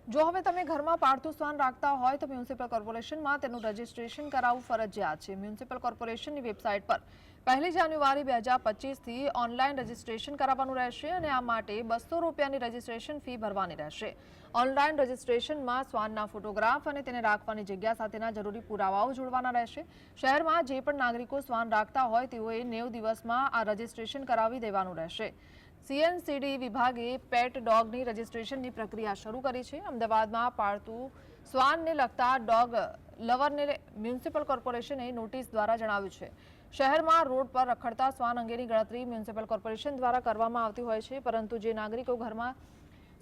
જો હવે તમે ઘરમાં પાળતું શ્વાન રાખતા હોય તો મ્યુનિસિપલ કોર્પોરેશનમાં તેનું રજીસ્ટ્રેશન કરાવવું ફરજિયાત છે। મ્યુનિસિપલ કોર્પોરેશનની વેબસાઇટ પર 1 જાન્યુઆરી 2025થી ઓનલાઈન રજીસ્ટ્રેશન કરાવવાનું રહેશે અને આ માટે ₹200ની રજીસ્ટ્રેશન ફી ભરવાની રહેશે। ઓનલાઈન રજીસ્ટ્રેશનમાં શ્વાનના ફોટોગ્રાફ અને તેને રાખવાની જગ્યા સાથેના જરૂરી પુરાવાઓ જોડવાના રહેશે। શહેરમાં જે પણ નાગરિકો શ્વાન રાખતા હોય તેઓએ 90 દિવસમાં આ રજીસ્ટ્રેશન કરાવી દેવાનું રહેશે। સીએનસીડી વિભાગે પેટ ડોગની રજીસ્ટ્રેશનની પ્રક્રિયા શરૂ કરી છે। અમદાવાદમાં પાળતું શ્વાનને લગતા ડોગ લવરને મ્યુનિસિપલ કોર્પોરેશને નોટિસ દ્વારા જણાવ્યું છે। શહેરમાં રોડ પર રખડતા શ્વાન અંગેની ગણતરી મ્યુનિસિપલ કોર્પોરેશન દ્વારા કરવામાં આવતી હોય છે, પરંતુ જે નાગરિકો ઘરમાં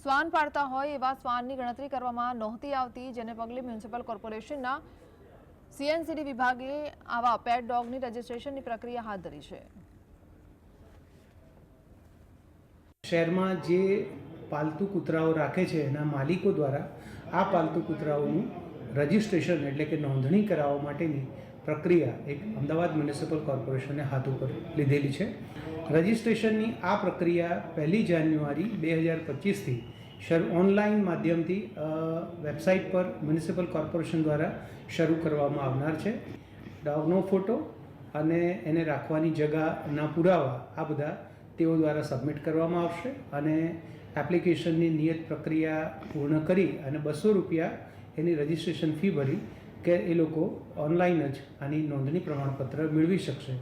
શ્વાન પાળતા હોય એવા શ્વાનની ગણતરી કરવામાં નહોતી આવતી, જેને પગલે મ્યુનિસિપલ કોર્પોરેશનના સીએનસીડી વિભાગે આવા પેટ ડોગની રજીસ્ટ્રેશનની પ્રક્રિયા હાથ ધરી છે। શહેરમાં જે પાલતુ કૂતરાઓ રાખે છે એના માલિકો દ્વારા આ પાલતુ કૂતરાઓનું રજિસ્ટ્રેશન એટલે કે નોંધણી કરાવવા માટેની પ્રક્રિયા એક અમદાવાદ મ્યુનિસિપલ કોર્પોરેશને હાથ ઉપર લીધેલી છે। રજિસ્ટ્રેશનની આ પ્રક્રિયા 1 જાન્યુઆરી 2025થી ઓનલાઈન માધ્યમથી વેબસાઇટ પર મ્યુનિસિપલ કોર્પોરેશન દ્વારા શરૂ કરવામાં આવનાર છે। ડોગનો ફોટો અને એને રાખવાની જગાના પુરાવા આ બધા તેઓ દ્વારા સબમિટ કરવામાં આવશે અને એપ્લિકેશનની નિયત પ્રક્રિયા પૂર્ણ કરી અને ₹200 એની રજિસ્ટ્રેશન ફી ભરી કે એ લોકો ઓનલાઈન જ આની નોંધણી પ્રમાણપત્ર મેળવી શકશે।